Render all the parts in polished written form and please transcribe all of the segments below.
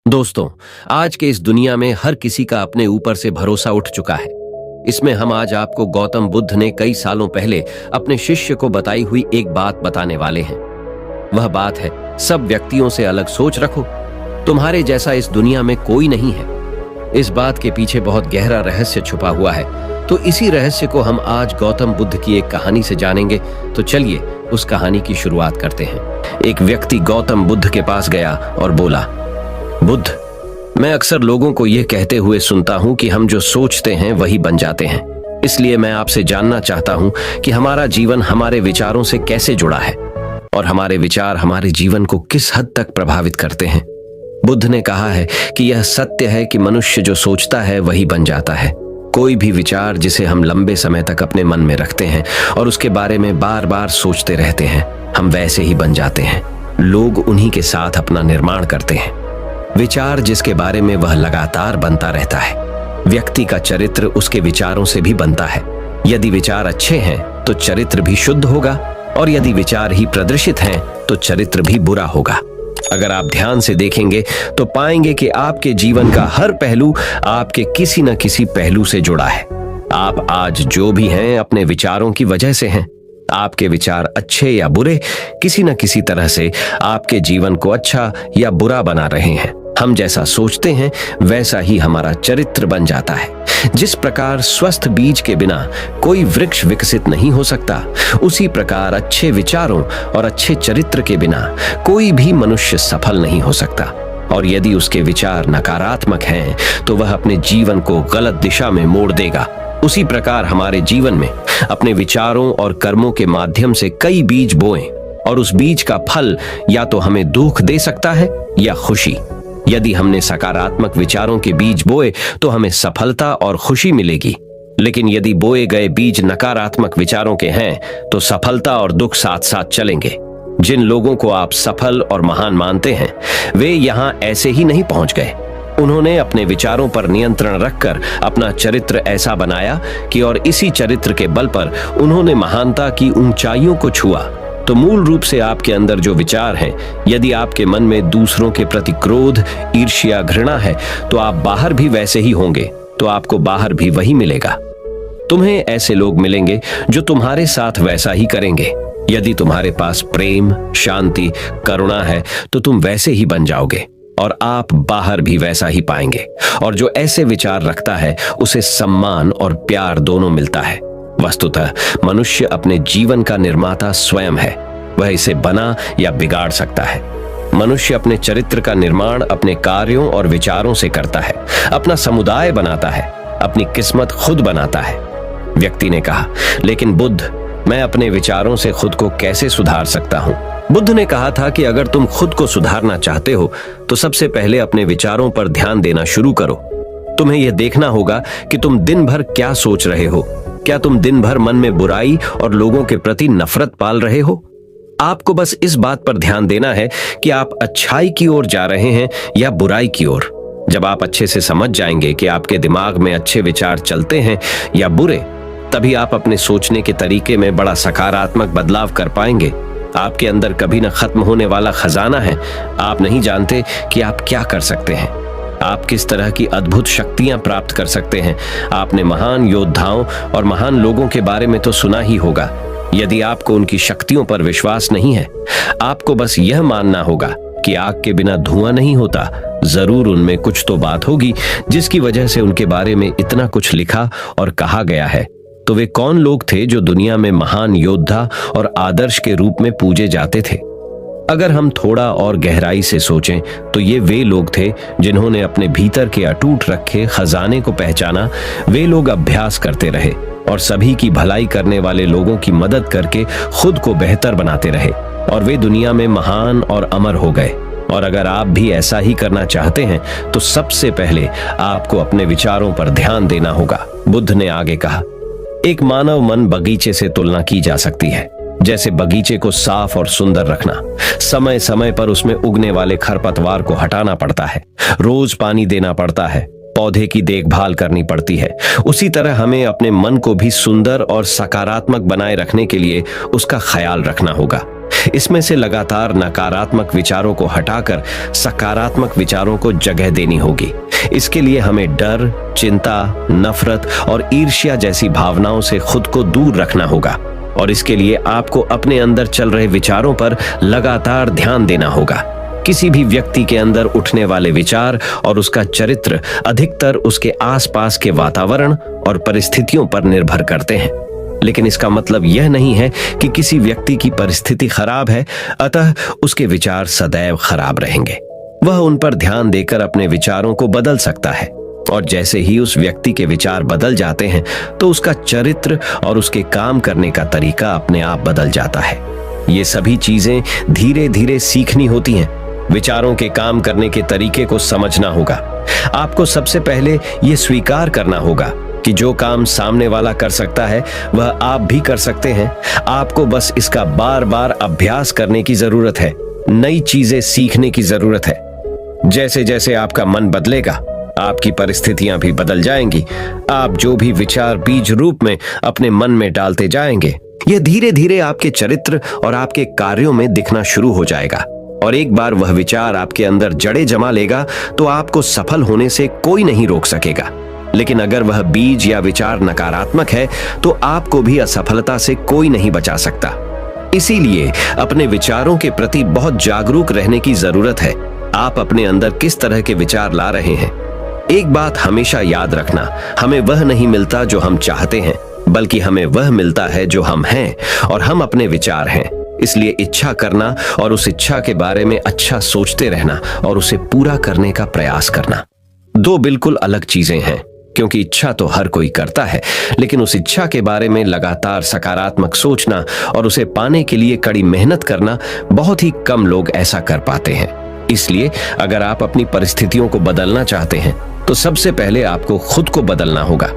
दोस्तों, आज के इस दुनिया में हर किसी का अपने ऊपर से भरोसा उठ चुका है। इसमें हम आज आपको गौतम बुद्ध ने कई सालों पहले अपने शिष्य को बताई हुई एक बात बताने वाले हैं। वह बात है, सब व्यक्तियों से अलग सोच रखो, तुम्हारे जैसा इस दुनिया में कोई नहीं है। इस बात के पीछे बहुत गहरा रहस्य छुपा हुआ है, तो इसी रहस्य को हम आज गौतम बुद्ध की एक कहानी से जानेंगे। तो चलिए उस कहानी की शुरुआत करते हैं। एक व्यक्ति गौतम बुद्ध के पास गया और बोला, बुद्ध, मैं अक्सर लोगों को यह कहते हुए सुनता हूं कि हम जो सोचते हैं वही बन जाते हैं। इसलिए मैं आपसे जानना चाहता हूं कि हमारा जीवन हमारे विचारों से कैसे जुड़ा है और हमारे विचार हमारे जीवन को किस हद तक प्रभावित करते हैं। बुद्ध ने कहा है कि यह सत्य है कि मनुष्य जो सोचता है वही बन जाता है। कोई भी विचार जिसे हम लंबे समय तक अपने मन में रखते हैं और उसके बारे में बार बार सोचते रहते हैं, हम वैसे ही बन जाते हैं। लोग उन्हीं के साथ अपना निर्माण करते हैं। विचार जिसके बारे में वह लगातार बनता रहता है। व्यक्ति का चरित्र उसके विचारों से भी बनता है। यदि विचार अच्छे हैं तो चरित्र भी शुद्ध होगा, और यदि विचार ही प्रदर्शित हैं तो चरित्र भी बुरा होगा। अगर आप ध्यान से देखेंगे तो पाएंगे कि आपके जीवन का हर पहलू आपके किसी न किसी पहलू से जुड़ा है। आप आज जो भी हैं अपने विचारों की वजह से हैं। आपके विचार अच्छे या बुरे किसी न किसी तरह से आपके जीवन को अच्छा या बुरा बना रहे हैं। हम जैसा सोचते हैं वैसा ही हमारा चरित्र बन जाता है। जिस प्रकार स्वस्थ बीज के बिना कोई वृक्ष विकसित नहीं हो सकता, उसी प्रकार अच्छे विचारों और अच्छे चरित्र के बिना कोई भी मनुष्य सफल नहीं हो सकता। और यदि उसके विचार नकारात्मक हैं तो वह अपने जीवन को गलत दिशा में मोड़ देगा। उसी प्रकार हमारे जीवन में अपने विचारों और कर्मों के माध्यम से कई बीज बोएं, और उस बीज का फल या तो हमें दुख दे सकता है या खुशी। यदि हमने सकारात्मक विचारों के बीज बोए तो हमें सफलता और खुशी मिलेगी, लेकिन यदि बोए गए बीज नकारात्मक विचारों के हैं तो सफलता और दुख साथ साथ चलेंगे। जिन लोगों को आप सफल और महान मानते हैं, वे यहां ऐसे ही नहीं पहुंच गए। उन्होंने अपने विचारों पर नियंत्रण रखकर अपना चरित्र ऐसा बनाया कि और इसी चरित्र के बल पर उन्होंने महानता की ऊंचाइयों को छुआ। तो मूल रूप से आपके अंदर जो विचार हैं, यदि आपके मन में दूसरों के प्रति क्रोध, ईर्ष्या, घृणा है, तो आप बाहर भी वैसे ही होंगे, तो आपको बाहर भी वही मिलेगा। तुम्हें ऐसे लोग मिलेंगे जो तुम्हारे साथ वैसा ही करेंगे। यदि तुम्हारे पास प्रेम, शांति, करुणा है तो तुम वैसे ही बन जाओगे, और आप बाहर भी वैसा ही पाएंगे। और जो ऐसे विचार रखता है उसे सम्मान और प्यार दोनों मिलता है। वस्तुतः मनुष्य अपने जीवन का निर्माता स्वयं है। वह इसे बना या बिगाड़ सकता है। मनुष्य अपने चरित्र का निर्माण अपने कार्यों और विचारों से करता है, अपना समुदाय बनाता है, अपनी किस्मत खुद बनाता है। व्यक्ति ने कहा, लेकिन बुद्ध, मैं अपने विचारों से खुद को कैसे सुधार सकता हूं? बुद्ध ने कहा था कि अगर तुम खुद को सुधारना चाहते हो तो सबसे पहले अपने विचारों पर ध्यान देना शुरू करो। तुम्हें यह देखना होगा कि तुम दिन भर क्या सोच रहे हो। क्या तुम दिन भर मन में बुराई और लोगों के प्रति नफरत पाल रहे हो? आपको बस इस बात पर ध्यान देना है कि आप अच्छाई की ओर जा रहे हैं या बुराई की ओर। जब आप अच्छे से समझ जाएंगे कि आपके दिमाग में अच्छे विचार चलते हैं या बुरे, तभी आप अपने सोचने के तरीके में बड़ा सकारात्मक बदलाव कर पाएंगे। आपके अंदर कभी न खत्म होने वाला खजाना है। आप नहीं जानते कि आप क्या कर सकते हैं, आप किस तरह की अद्भुत शक्तियां प्राप्त कर सकते हैं। आपने महान योद्धाओं और महान लोगों के बारे में तो सुना ही होगा। यदि आपको उनकी शक्तियों पर विश्वास नहीं है, आपको बस यह मानना होगा कि आग के बिना धुआं नहीं होता। जरूर उनमें कुछ तो बात होगी जिसकी वजह से उनके बारे में इतना कुछ लिखा और कहा गया है। तो वे कौन लोग थे जो दुनिया में महान योद्धा और आदर्श के रूप में पूजे जाते थे? अगर हम थोड़ा और गहराई से सोचें तो ये वे लोग थे जिन्होंने अपने भीतर के अटूट रखे खजाने को पहचाना। वे लोग अभ्यास करते रहे और सभी की भलाई करने वाले लोगों की मदद करके खुद को बेहतर बनाते रहे, और वे दुनिया में महान और अमर हो गए। और अगर आप भी ऐसा ही करना चाहते हैं तो सबसे पहले आपको अपने विचारों पर ध्यान देना होगा। बुद्ध ने आगे कहा, एक मानव मन बगीचे से तुलना की जा सकती है। जैसे बगीचे को साफ और सुंदर रखना, समय समय पर उसमें उगने वाले खरपतवार को हटाना पड़ता है, रोज पानी देना पड़ता है, पौधे की देखभाल करनी पड़ती है। उसी तरह हमें अपने मन को भी सुंदर और सकारात्मक बनाए रखने के लिए उसका ख्याल रखना होगा। इसमें से लगातार नकारात्मक विचारों को हटाकर सकारात्मक विचारों को जगह देनी होगी। इसके लिए हमें डर, चिंता, नफरत और ईर्ष्या जैसी भावनाओं से खुद को दूर रखना होगा और इसके लिए आपको अपने अंदर चल रहे विचारों पर लगातार ध्यान देना होगा। किसी भी व्यक्ति के अंदर उठने वाले विचार और उसका चरित्र अधिकतर उसके आसपास के वातावरण और परिस्थितियों पर निर्भर करते हैं। लेकिन इसका मतलब यह नहीं है कि किसी व्यक्ति की परिस्थिति खराब है, अतः उसके विचार सदैव खराब रहेंगे। वह उन पर ध्यान देकर अपने विचारों को बदल सकता है और जैसे ही उस व्यक्ति के विचार बदल जाते हैं तो उसका चरित्र और उसके काम करने का तरीका अपने आप बदल जाता है। ये सभी चीजें धीरे धीरे सीखनी होती हैं। विचारों के काम करने के तरीके को समझना होगा। आपको सबसे पहले यह स्वीकार करना होगा कि जो काम सामने वाला कर सकता है वह आप भी कर सकते हैं। आपको बस इसका बार बार अभ्यास करने की जरूरत है, नई चीजें सीखने की जरूरत है। जैसे जैसे आपका मन बदलेगा, आपकी परिस्थितियां भी बदल जाएंगी। आप जो भी विचार बीज रूप में अपने मन में डालते जाएंगे, यह धीरे धीरे आपके चरित्र और आपके कार्यों में दिखना शुरू हो जाएगा और एक बार वह विचार आपके अंदर जड़ें जमा लेगा तो आपको सफल होने से कोई नहीं रोक सकेगा। लेकिन अगर वह बीज या विचार नकारात्मक है तो आपको भी असफलता से कोई नहीं बचा सकता। इसीलिए अपने विचारों के प्रति बहुत जागरूक रहने की जरूरत है। आप अपने अंदर किस तरह के विचार ला रहे हैं। एक बात हमेशा याद रखना, हमें वह नहीं मिलता जो हम चाहते हैं, बल्कि हमें वह मिलता है जो हम हैं और हम अपने विचार हैं। इसलिए इच्छा करना और उस इच्छा के बारे में अच्छा सोचते रहना और उसे पूरा करने का प्रयास करना दो बिल्कुल अलग चीजें हैं। क्योंकि इच्छा तो हर कोई करता है, लेकिन उस इच्छा के बारे में लगातार सकारात्मक सोचना और उसे पाने के लिए कड़ी मेहनत करना बहुत ही कम लोग ऐसा कर पाते हैं। इसलिए अगर आप अपनी परिस्थितियों को बदलना चाहते हैं तो सबसे पहले आपको खुद को बदलना होगा।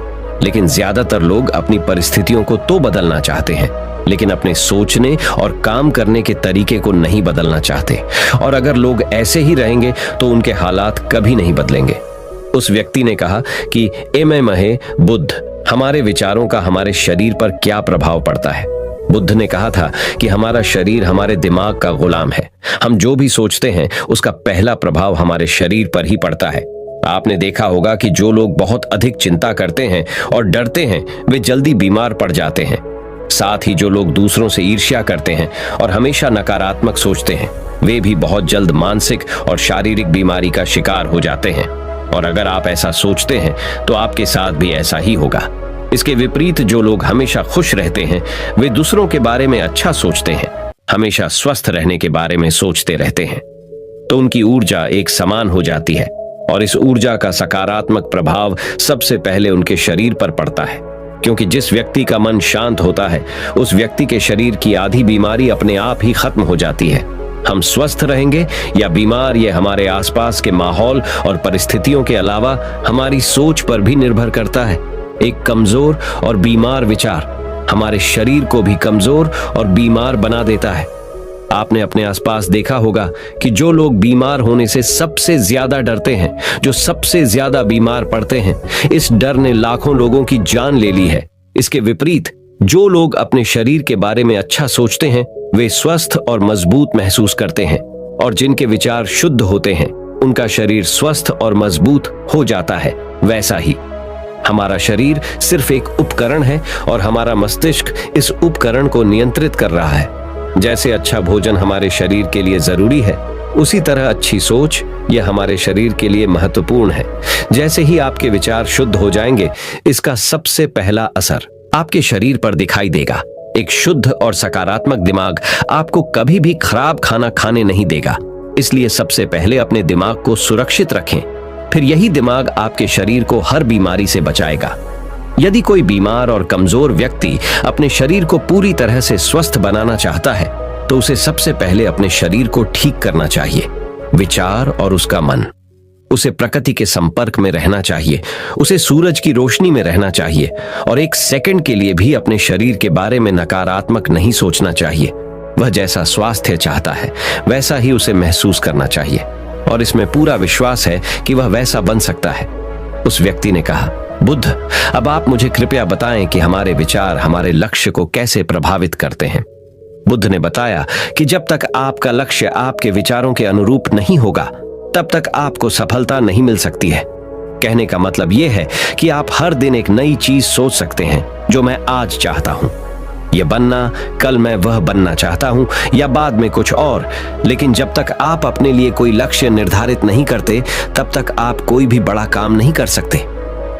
लेकिन ज्यादातर लोग अपनी परिस्थितियों को तो बदलना चाहते हैं, लेकिन अपने सोचने और काम करने के तरीके को नहीं बदलना चाहते। और अगर लोग ऐसे ही रहेंगे तो उनके हालात कभी नहीं बदलेंगे। उस व्यक्ति ने कहा कि ए मैं महे बुद्ध, हमारे विचारों का हमारे शरीर पर क्या प्रभाव पड़ता है। बुद्ध ने कहा था कि हमारा शरीर हमारे दिमाग का गुलाम है। हम जो भी सोचते हैं उसका पहला प्रभाव हमारे शरीर पर ही पड़ता है। आपने देखा होगा कि जो लोग बहुत अधिक चिंता करते हैं और डरते हैं वे जल्दी बीमार पड़ जाते हैं। साथ ही जो लोग दूसरों से ईर्ष्या करते हैं और हमेशा नकारात्मक सोचते हैं वे भी बहुत जल्द मानसिक और शारीरिक बीमारी का शिकार हो जाते हैं। और अगर आप ऐसा सोचते हैं तो आपके साथ भी ऐसा ही होगा। इसके विपरीत जो लोग हमेशा खुश रहते हैं वे दूसरों के बारे में अच्छा सोचते हैं, हमेशा स्वस्थ रहने के बारे में सोचते रहते हैं, तो उनकी ऊर्जा एक समान हो जाती है और इस ऊर्जा का सकारात्मक प्रभाव सबसे पहले उनके शरीर पर पड़ता है। क्योंकि जिस व्यक्ति का मन शांत होता है उस व्यक्ति के शरीर की आधी बीमारी अपने आप ही खत्म हो जाती है। हम स्वस्थ रहेंगे या बीमार, यह हमारे आसपास के माहौल और परिस्थितियों के अलावा हमारी सोच पर भी निर्भर करता है। एक कमजोर और बीमार विचार हमारे शरीर को भी कमजोर और बीमार बना देता है। आपने अपने आसपास देखा होगा कि जो लोग बीमार होने से सबसे ज्यादा डरते हैं, जो सबसे ज्यादा बीमार पड़ते हैं, इस डर ने लाखों लोगों की जान ले ली है। इसके विपरीत जो लोग अपने शरीर के बारे में अच्छा सोचते हैं वे स्वस्थ और मजबूत महसूस करते हैं और जिनके विचार शुद्ध होते हैं उनका शरीर स्वस्थ और मजबूत हो जाता है। वैसा ही हमारा शरीर सिर्फ एक उपकरण है और हमारा मस्तिष्क इस उपकरण को नियंत्रित कर रहा है। जैसे अच्छा भोजन हमारे शरीर के लिए जरूरी है, उसी तरह अच्छी सोच यह हमारे शरीर के लिए महत्वपूर्ण है। जैसे ही आपके विचार शुद्ध हो जाएंगे, इसका सबसे पहला असर आपके शरीर पर दिखाई देगा। एक शुद्ध और सकारात्मक दिमाग आपको कभी भी खराब खाना खाने नहीं देगा। इसलिए सबसे पहले अपने दिमाग को सुरक्षित रखें, फिर यही दिमाग आपके शरीर को हर बीमारी से बचाएगा। यदि कोई बीमार और कमजोर व्यक्ति अपने शरीर को पूरी तरह से स्वस्थ बनाना चाहता है तो उसे सबसे पहले अपने शरीर को ठीक करना चाहिए। विचार और उसका मन, उसे प्रकृति के संपर्क में रहना चाहिए, उसे सूरज की रोशनी में रहना चाहिए और एक सेकंड के लिए भी अपने शरीर के बारे में नकारात्मक नहीं सोचना चाहिए। वह जैसा स्वास्थ्य चाहता है वैसा ही उसे महसूस करना चाहिए और इसमें पूरा विश्वास है कि वह वैसा बन सकता है। उस व्यक्ति ने कहा, बुद्ध, अब आप मुझे कृपया बताएं कि हमारे विचार हमारे लक्ष्य को कैसे प्रभावित करते हैं। बुद्ध ने बताया कि जब तक आपका लक्ष्य आपके विचारों के अनुरूप नहीं होगा, तब तक आपको सफलता नहीं मिल सकती है। कहने का मतलब यह है कि आप हर दिन एक नई चीज सोच सकते हैं, जो मैं आज चाहता हूं, यह बनना, कल मैं वह बनना चाहता हूं, या बाद में कुछ और। लेकिन जब तक आप अपने लिए कोई लक्ष्य निर्धारित नहीं करते, तब तक आप कोई भी बड़ा काम नहीं कर सकते।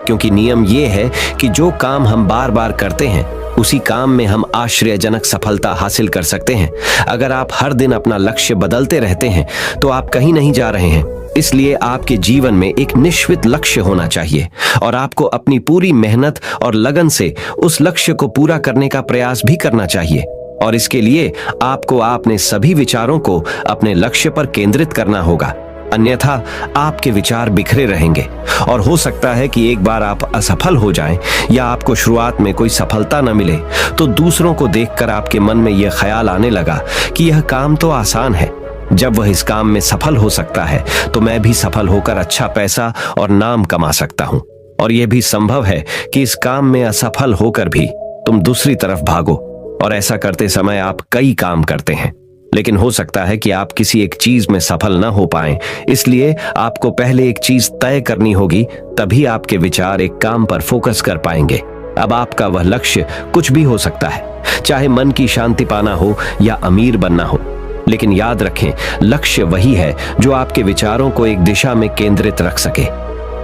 क्योंकि नियम यह है कि जो काम हम बार बार करते हैं, उसी काम में हम आश्चर्यजनक सफलता हासिल कर सकते हैं। अगर आप हर दिन अपना लक्ष्य बदलते रहते हैं, तो आप कहीं नहीं जा रहे हैं। इसलिए आपके जीवन में एक निश्चित लक्ष्य होना चाहिए और आपको अपनी पूरी मेहनत और लगन से उस लक्ष्य को पूरा करने का प्रयास भी करना चाहिए। और इसके लिए आपको अपने सभी विचारों को अपने लक्ष्य पर केंद्रित करना होगा, अन्यथा आपके विचार बिखरे रहेंगे और हो सकता है कि एक बार आप असफल हो जाएं या आपको शुरुआत में कोई सफलता न मिले, तो दूसरों को देखकर आपके मन में यह ख्याल आने लगा कि यह काम तो आसान है, जब वह इस काम में सफल हो सकता है तो मैं भी सफल होकर अच्छा पैसा और नाम कमा सकता हूं। और यह भी संभव है कि इस काम में असफल होकर भी तुम दूसरी तरफ भागो, और ऐसा करते समय आप कई काम करते हैं, लेकिन हो सकता है कि आप किसी एक चीज में सफल न हो पाएं। इसलिए आपको पहले एक चीज तय करनी होगी, तभी आपके विचार एक काम पर फोकस कर पाएंगे। अब आपका वह लक्ष्य कुछ भी हो सकता है, चाहे मन की शांति पाना हो या अमीर बनना हो। लेकिन याद रखें, लक्ष्य वही है जो आपके विचारों को एक दिशा में केंद्रित रख सके।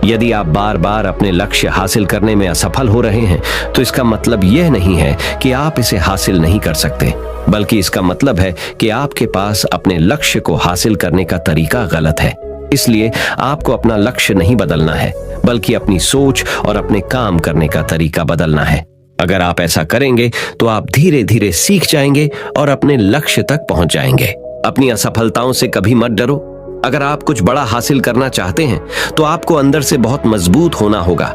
यदि आप बार बार अपने लक्ष्य हासिल करने में असफल हो रहे हैं, तो इसका मतलब यह नहीं है कि आप इसे हासिल नहीं कर सकते, बल्कि इसका मतलब है कि आपके पास अपने लक्ष्य को हासिल करने का तरीका गलत है। इसलिए आपको अपना लक्ष्य नहीं बदलना है, बल्कि अपनी सोच और अपने काम करने का तरीका बदलना है। अगर आप ऐसा करेंगे तो आप धीरे धीरे सीख जाएंगे और अपने लक्ष्य तक पहुंच जाएंगे। अपनी असफलताओं से कभी मत डरो। अगर आप कुछ बड़ा हासिल करना चाहते हैं, तो आपको अंदर से बहुत मजबूत होना होगा,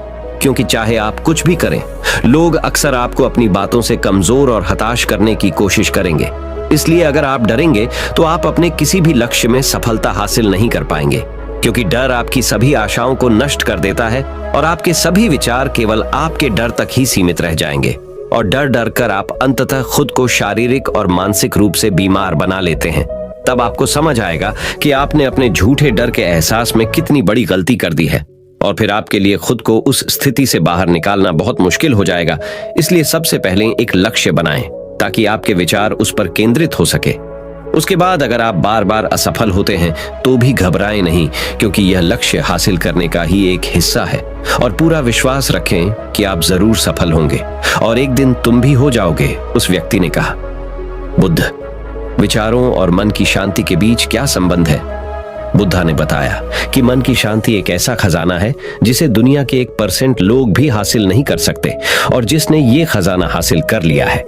क्योंकि चाहे आप कुछ भी करें, लोग अक्सर आपको अपनी बातों से कमजोर और हताश करने की कोशिश करेंगे। इसलिए अगर आप डरेंगे तो आप अपने किसी भी लक्ष्य में सफलता हासिल नहीं कर पाएंगे, क्योंकि डर आपकी सभी आशाओं को नष्ट कर देता है और आपके सभी विचार केवल आपके डर तक ही सीमित रह जाएंगे। और डर डर कर आप अंततः खुद को शारीरिक और मानसिक रूप से बीमार बना लेते हैं। तब आपको समझ आएगा कि आपने अपने झूठे डर के एहसास में कितनी बड़ी गलती कर दी है, और फिर आपके लिए खुद को उस स्थिति से बाहर निकालना बहुत मुश्किल हो जाएगा। इसलिए सबसे पहले एक लक्ष्य बनाएं, ताकि आपके विचार उस पर केंद्रित हो सके। उसके बाद अगर आप बार बार असफल होते हैं, तो भी घबराएं नहीं, क्योंकि यह लक्ष्य हासिल करने का ही एक हिस्सा है। और पूरा विश्वास रखें कि आप जरूर सफल होंगे, और एक दिन तुम भी हो जाओगे, उस व्यक्ति ने कहा। बुद्ध, विचारों और मन की शांति के बीच क्या संबंध है? बुद्धा ने बताया कि मन की शांति एक ऐसा खजाना है जिसे दुनिया के 1% लोग भी हासिल नहीं कर सकते, और जिसने ये खजाना हासिल कर लिया है,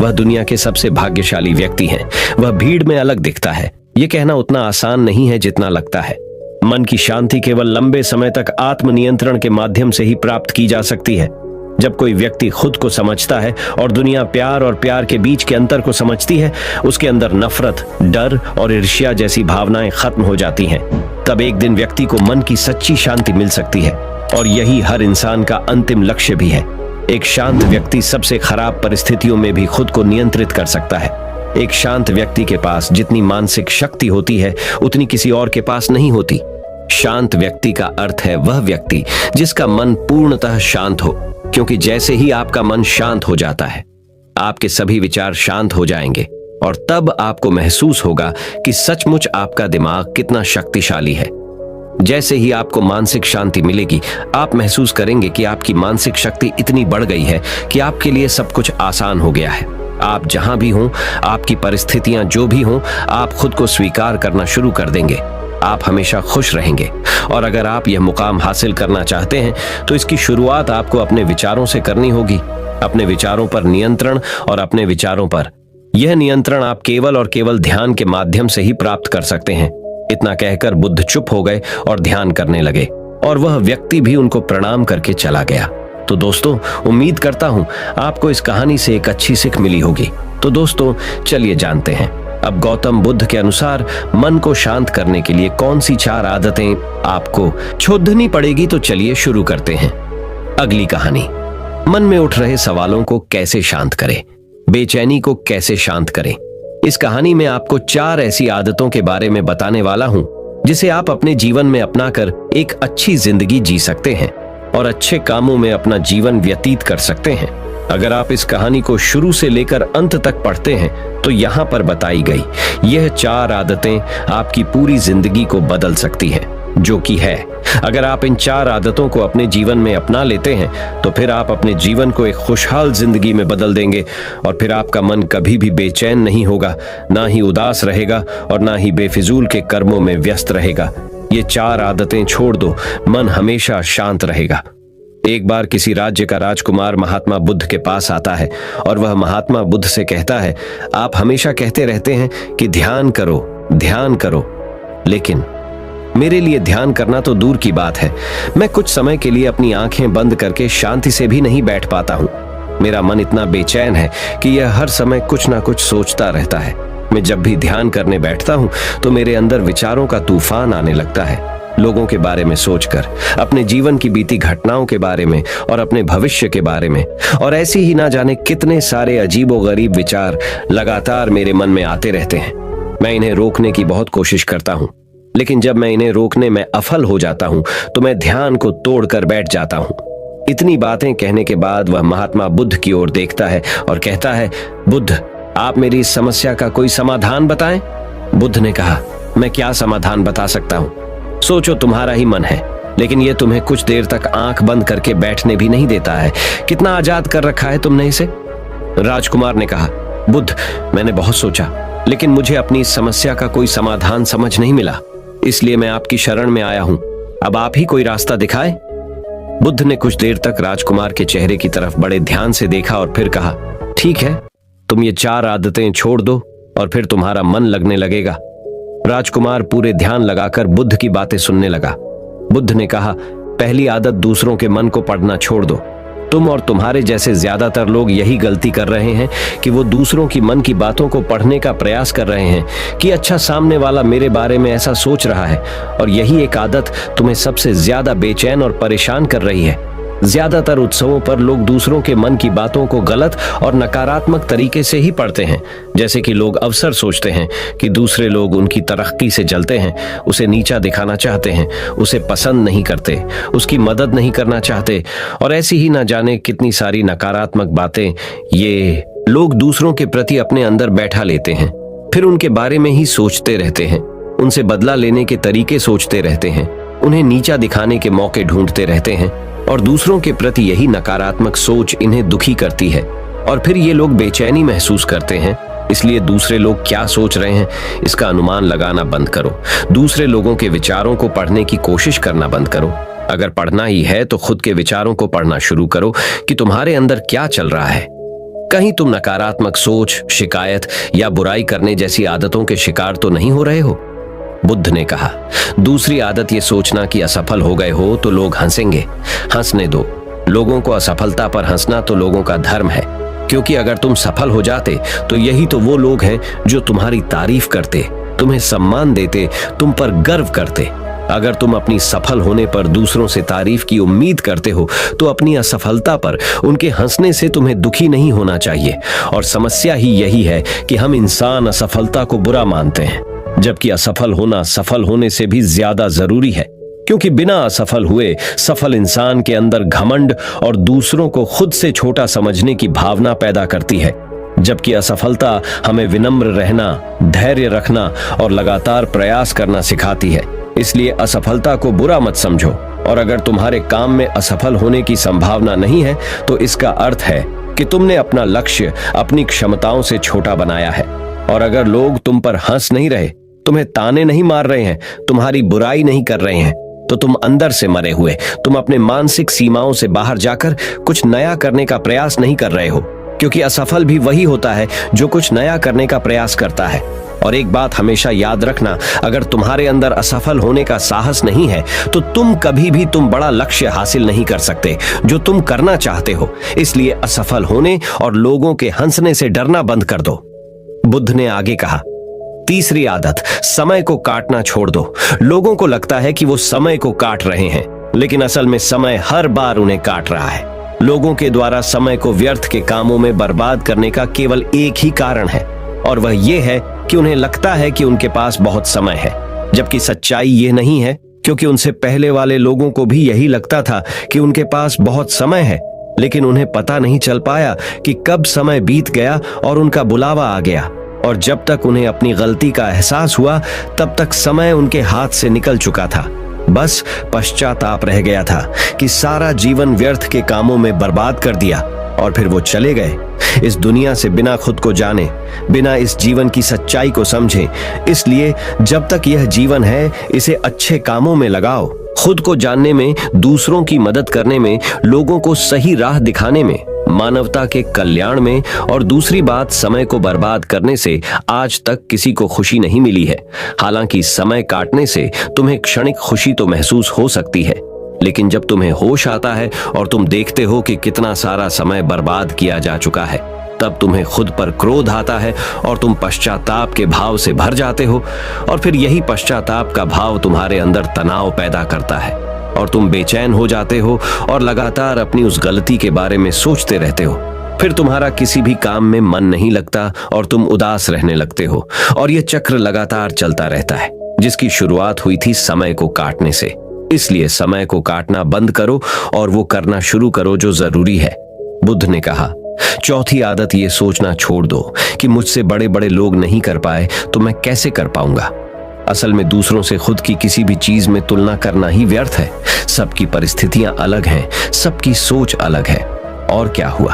वह दुनिया के सबसे भाग्यशाली व्यक्ति हैं। वह भीड़ में अलग दिखता है, यह कहना उतना आसान नहीं है जितना लगता है। मन की शांति केवल लंबे समय तक आत्मनियंत्रण के माध्यम से ही प्राप्त की जा सकती है। जब कोई व्यक्ति खुद को समझता है और दुनिया प्यार और प्यार के बीच के अंतर को समझती है, उसके अंदर नफरत, डर और ईर्ष्या जैसी भावनाएं खत्म हो जाती हैं। तब एक दिन व्यक्ति को मन की सच्ची शांति मिल सकती है, और यही हर इंसान का अंतिम लक्ष्य भी है। एक शांत व्यक्ति सबसे खराब परिस्थितियों में भी खुद को नियंत्रित कर सकता है। एक शांत व्यक्ति के पास जितनी मानसिक शक्ति होती है, उतनी किसी और के पास नहीं होती। शांत व्यक्ति का अर्थ है वह व्यक्ति जिसका मन पूर्णतः शांत हो, क्योंकि जैसे ही आपका मन शांत हो जाता है, आपके सभी विचार शांत हो जाएंगे, और तब आपको महसूस होगा कि सचमुच आपका दिमाग कितना शक्तिशाली है। जैसे ही आपको मानसिक शांति मिलेगी, आप महसूस करेंगे कि आपकी मानसिक शक्ति इतनी बढ़ गई है कि आपके लिए सब कुछ आसान हो गया है। आप जहां भी हों, आपकी परिस्थितियां जो भी हों, आप खुद को स्वीकार करना शुरू कर देंगे। आप हमेशा खुश रहेंगे। और अगर आप यह मुकाम हासिल करना चाहते हैं, तो इसकी शुरुआत आपको अपने विचारों से करनी होगी। अपने विचारों पर नियंत्रण, और अपने विचारों पर यह नियंत्रण आप केवल और केवल ध्यान के माध्यम से ही प्राप्त कर सकते हैं। इतना कहकर बुद्ध चुप हो गए और ध्यान करने लगे, और वह व्यक्ति भी उनको प्रणाम करके चला गया। तो दोस्तों, उम्मीद करता हूं आपको इस कहानी से एक अच्छी सीख मिली होगी। तो दोस्तों, चलिए जानते हैं अब गौतम बुद्ध के अनुसार मन को शांत करने के लिए कौन सी 4 आदतें आपको छोड़नी पड़ेगी। तो चलिए शुरू करते हैं। अगली कहानी, मन में उठ रहे सवालों को कैसे शांत करें, बेचैनी को कैसे शांत करें। इस कहानी में आपको 4 ऐसी आदतों के बारे में बताने वाला हूं जिसे आप अपने जीवन में अपनाकर एक अच्छी जिंदगी जी सकते हैं और अच्छे कामों में अपना जीवन व्यतीत कर सकते हैं। अगर आप इस कहानी को शुरू से लेकर अंत तक पढ़ते हैं तो यहाँ पर बताई गई यह 4 आदतें आपकी पूरी जिंदगी को बदल सकती हैं, जो कि है, अगर आप इन 4 आदतों को अपने जीवन में अपना लेते हैं तो फिर आप अपने जीवन को एक खुशहाल जिंदगी में बदल देंगे और फिर आपका मन कभी भी बेचैन नहीं होगा, ना ही उदास रहेगा और ना ही बेफिजूल के कर्मों में व्यस्त रहेगा। ये 4 आदतें छोड़ दो, मन हमेशा शांत रहेगा। एक बार किसी राज्य का राजकुमार महात्मा बुद्ध के पास आता है और वह महात्मा बुद्ध से कहता है, आप हमेशा कहते रहते हैं कि ध्यान करो, ध्यान करो, लेकिन मेरे लिए ध्यान करना तो दूर की बात है। मैं कुछ समय के लिए अपनी आंखें बंद करके शांति से भी नहीं बैठ पाता हूँ। मेरा मन इतना बेचैन है कि यह हर समय कुछ ना कुछ सोचता रहता है। मैं जब भी ध्यान करने बैठता हूँ तो मेरे अंदर विचारों का तूफान आने लगता है, लोगों के बारे में सोचकर, अपने जीवन की बीती घटनाओं के बारे में और अपने भविष्य के बारे में, और ऐसी ही ना जाने कितने सारे अजीबोगरीब विचार लगातार मेरे मन में आते रहते हैं। मैं इन्हें रोकने की बहुत कोशिश करता हूँ, लेकिन जब मैं इन्हें रोकने में असफल हो जाता हूं तो मैं ध्यान को तोड़कर बैठ जाता हूं। इतनी बातें कहने के बाद वह महात्मा बुद्ध की ओर देखता है और कहता है, बुद्ध, आप मेरी इस समस्या का कोई समाधान बताएं। बुद्ध ने कहा, मैं क्या समाधान बता सकता हूं? सोचो, तुम्हारा ही मन है, लेकिन यह तुम्हें कुछ देर तक आंख बंद करके बैठने भी नहीं देता है। कितना आजाद कर रखा है तुमने इसे। राजकुमार ने कहा, बुद्ध, मैंने बहुत सोचा, लेकिन मुझे अपनी इस समस्या का कोई समाधान समझ नहीं मिला, इसलिए मैं आपकी शरण में आया हूं। अब आप ही कोई रास्ता दिखाएं। बुद्ध ने कुछ देर तक राजकुमार के चेहरे की तरफ बड़े ध्यान से देखा और फिर कहा, ठीक है, तुम ये 4 आदतें छोड़ दो और फिर तुम्हारा मन लगने लगेगा। राजकुमार पूरे ध्यान लगाकर बुद्ध की बातें सुनने लगा। बुद्ध ने कहा, पहली आदत, दूसरों के मन को पढ़ना छोड़ दो। तुम और तुम्हारे जैसे ज्यादातर लोग यही गलती कर रहे हैं कि वो दूसरों की मन की बातों को पढ़ने का प्रयास कर रहे हैं कि अच्छा, सामने वाला मेरे बारे में ऐसा सोच रहा है, और यही एक आदत तुम्हें सबसे ज्यादा बेचैन और परेशान कर रही है। ज्यादातर उत्सवों पर लोग दूसरों के मन की बातों को गलत और नकारात्मक तरीके से ही पढ़ते हैं, जैसे कि लोग अवसर सोचते हैं कि दूसरे लोग उनकी तरक्की से जलते हैं, उसे नीचा दिखाना चाहते हैं, उसे पसंद नहीं करते, उसकी मदद नहीं करना चाहते, और ऐसी ही ना जाने कितनी सारी नकारात्मक बातें ये लोग दूसरों के प्रति अपने अंदर बैठा लेते हैं। फिर उनके बारे में ही सोचते रहते हैं, उनसे बदला लेने के तरीके सोचते रहते हैं, उन्हें नीचा दिखाने के मौके ढूंढते रहते हैं, और दूसरों के प्रति यही नकारात्मक सोच इन्हें दुखी करती है। और फिर ये लोग बेचैनी महसूस करते हैं, इसलिए दूसरे लोग क्या सोच रहे हैं इसका अनुमान लगाना बंद करो। दूसरे लोगों के विचारों को पढ़ने की कोशिश करना बंद करो। अगर पढ़ना ही है तो खुद के विचारों को पढ़ना शुरू करो कि तुम्हारे अंदर क्या चल रहा है। कहीं तुम नकारात्मक सोच, शिकायत या बुराई करने जैसी आदतों के शिकार तो नहीं हो रहे हो? बुद्ध ने कहा, दूसरी आदत ये सोचना कि असफल हो गए हो तो लोग हंसेंगे। हंसने दो। लोगों को असफलता पर हंसना तो लोगों का धर्म है, क्योंकि अगर तुम सफल हो जाते तो यही तो वो लोग हैं जो तुम्हारी तारीफ करते, तुम्हें सम्मान देते, तुम पर गर्व करते। अगर तुम अपनी सफल होने पर दूसरों से तारीफ की उम्मीद करते हो तो अपनी असफलता पर उनके हंसने से तुम्हें दुखी नहीं होना चाहिए। और समस्या ही यही है कि हम इंसान असफलता को बुरा मानते हैं, जबकि असफल होना सफल होने से भी ज्यादा जरूरी है, क्योंकि बिना असफल हुए सफल इंसान के अंदर घमंड और दूसरों को खुद से छोटा समझने की भावना पैदा करती है, जबकि असफलता हमें विनम्र रहना, धैर्य रखना और लगातार प्रयास करना सिखाती है। इसलिए असफलता को बुरा मत समझो, और अगर तुम्हारे काम में असफल होने की संभावना नहीं है तो इसका अर्थ है कि तुमने अपना लक्ष्य अपनी क्षमताओं से छोटा बनाया है। और अगर लोग तुम पर हंस नहीं रहे, तुम्हें ताने नहीं मार रहे हैं, तुम्हारी बुराई नहीं कर रहे हैं, तो तुम अंदर से मरे हुए, तुम अपने मानसिक सीमाओं से बाहर जाकर कुछ नया करने का प्रयास नहीं कर रहे हो, क्योंकि असफल भी वही होता है जो कुछ नया करने का प्रयास करता है। और एक बात हमेशा याद रखना, अगर तुम्हारे अंदर असफल होने का साहस नहीं है तो तुम कभी भी बड़ा लक्ष्य हासिल नहीं कर सकते जो तुम करना चाहते हो। इसलिए असफल होने और लोगों के हंसने से डरना बंद कर दो। बुद्ध ने आगे कहा, तीसरी आदत, समय को काटना छोड़ दो। लोगों को लगता है कि वो समय को काट रहे हैं, लेकिन असल में समय हर बार उन्हें काट रहा है। लोगों के द्वारा समय को व्यर्थ के कामों में बर्बाद करने का केवल एक ही कारण है, और वह ये है कि उन्हें लगता है कि उनके पास बहुत समय है, जबकि सच्चाई ये नहीं है, क्योंकि उनसे पहले वाले लोगों को भी यही लगता था कि उनके पास बहुत समय है, लेकिन उन्हें पता नहीं चल पाया कि कब समय बीत गया और उनका बुलावा आ गया। और जब तक उन्हें अपनी गलती का एहसास हुआ तब तक समय उनके हाथ से निकल चुका था। बस पश्चाताप रह गया था कि सारा जीवन व्यर्थ के कामों में बर्बाद कर दिया, और फिर वो चले गए इस दुनिया से बिना खुद को जाने, बिना इस जीवन की सच्चाई को समझे। इसलिए जब तक यह जीवन है, इसे अच्छे कामों में लगाओ, खुद को जानने में, दूसरों की मदद करने में, लोगों को सही राह दिखाने में, मानवता के कल्याण में। और दूसरी बात, समय को बर्बाद करने से आज तक किसी को खुशी नहीं मिली है। हालांकि समय काटने से तुम्हें क्षणिक खुशी तो महसूस हो सकती है, लेकिन जब तुम्हें होश आता है और तुम देखते हो कि कितना सारा समय बर्बाद किया जा चुका है, तब तुम्हें खुद पर क्रोध आता है और तुम पश्चाताप के भाव से भर जाते हो। और फिर यही पश्चाताप का भाव तुम्हारे अंदर तनाव पैदा करता है और तुम बेचैन हो जाते हो और लगातार अपनी उस गलती के बारे में सोचते रहते हो। फिर तुम्हारा किसी भी काम में मन नहीं लगता और तुम उदास रहने लगते हो, और यह चक्र लगातार चलता रहता है, जिसकी शुरुआत हुई थी समय को काटने से। इसलिए समय को काटना बंद करो और वो करना शुरू करो जो जरूरी है। बुद्ध ने कहा, चौथी आदत ये सोचना छोड़ दो कि मुझसे बड़े बड़े लोग नहीं कर पाए तो मैं कैसे कर पाऊंगा। असल में दूसरों से खुद की किसी भी चीज में तुलना करना ही व्यर्थ है। सबकी परिस्थितियां अलग हैं, सबकी सोच अलग है। और क्या हुआ?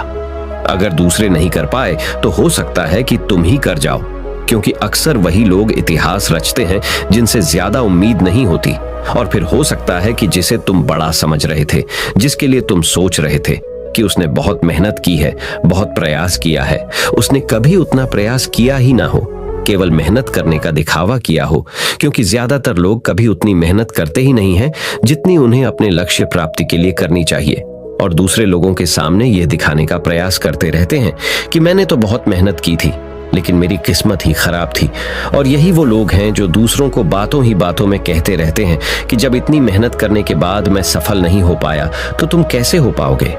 अगर दूसरे नहीं कर पाए तो हो सकता है कि तुम ही कर जाओ, क्योंकि अक्सर वही लोग इतिहास रचते हैं जिनसे ज्यादा उम्मीद नहीं होती। और फिर हो सकता है कि जिसे तुम बड़ा समझ रहे थे, जिसके लिए तुम सोच रहे थे कि उसने बहुत मेहनत की है, बहुत प्रयास किया है, उसने कभी उतना प्रयास किया ही ना हो, केवल मेहनत करने का दिखावा किया हो। क्योंकि ज्यादातर लोग कभी उतनी मेहनत करते ही नहीं हैं जितनी उन्हें अपने लक्ष्य प्राप्ति के लिए करनी चाहिए, और दूसरे लोगों के सामने यह दिखाने का प्रयास करते रहते हैं कि मैंने तो बहुत मेहनत की थी, लेकिन मेरी किस्मत ही खराब थी। और यही वो लोग हैं जो दूसरों को बातों ही बातों में कहते रहते हैं कि जब इतनी मेहनत करने के बाद मैं सफल नहीं हो पाया तो तुम कैसे हो पाओगे।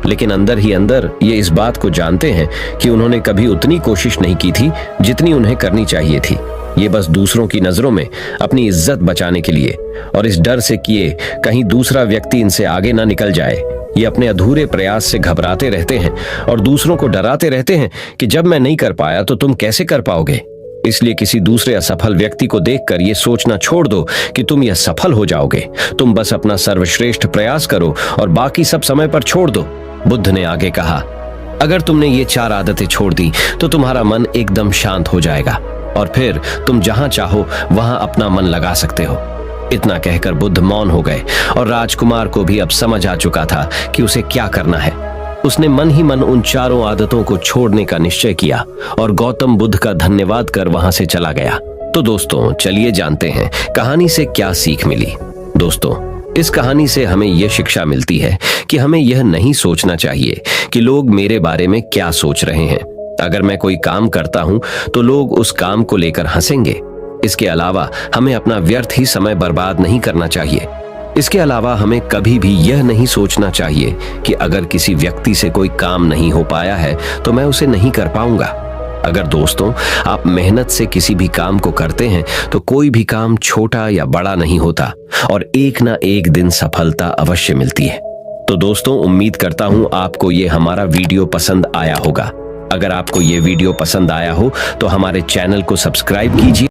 लेकिन अंदर ही अंदर ये इस बात को जानते हैं कि उन्होंने कभी उतनी कोशिश नहीं की थी जितनी उन्हें करनी चाहिए थी। ये बस दूसरों की नजरों में अपनी इज्जत बचाने के लिए और इस डर से कि कहीं दूसरा व्यक्ति इनसे आगे ना निकल जाए, ये अपने अधूरे प्रयास से घबराते रहते हैं और दूसरों को डराते रहते हैं कि जब मैं नहीं कर पाया तो तुम कैसे कर पाओगे। इसलिए किसी दूसरे असफल व्यक्ति को देखकर ये सोचना छोड़ दो कि तुम यह सफल हो जाओगे। तुम बस अपना सर्वश्रेष्ठ प्रयास करो और बाकी सब समय पर छोड़ दो। बुद्ध ने आगे कहा, अगर तुमने ये 4 आदतें छोड़ दी तो तुम्हारा मन एकदम शांत हो जाएगा और फिर तुम जहां चाहो वहां अपना मन लगा सकते हो। इतना कहकर बुद्ध मौन हो गए और राजकुमार को भी अब समझ आ चुका था कि उसे क्या करना है। उसने मन ही मन उन 4 आदतों को छोड़ने का निश्चय किया और गौतम बुद्ध का धन्यवाद कर वहां से चला गया। तो दोस्तों, चलिए जानते हैं कहानी से क्या सीख मिली। दोस्तों, इस कहानी से हमें यह शिक्षा मिलती है कि हमें यह नहीं सोचना चाहिए कि लोग मेरे बारे में क्या सोच रहे हैं। अगर मैं कोई काम करता हूं तो लोग उस काम को लेकर हंसेंगे। इसके अलावा हमें अपना व्यर्थ ही समय बर्बाद नहीं करना चाहिए। इसके अलावा हमें कभी भी यह नहीं सोचना चाहिए कि अगर किसी व्यक्ति से कोई काम नहीं हो पाया है तो मैं उसे नहीं कर पाऊंगा। अगर दोस्तों आप मेहनत से किसी भी काम को करते हैं तो कोई भी काम छोटा या बड़ा नहीं होता और एक ना एक दिन सफलता अवश्य मिलती है। तो दोस्तों, उम्मीद करता हूं आपको ये हमारा वीडियो पसंद आया होगा। अगर आपको ये वीडियो पसंद आया हो तो हमारे चैनल को सब्सक्राइब कीजिए।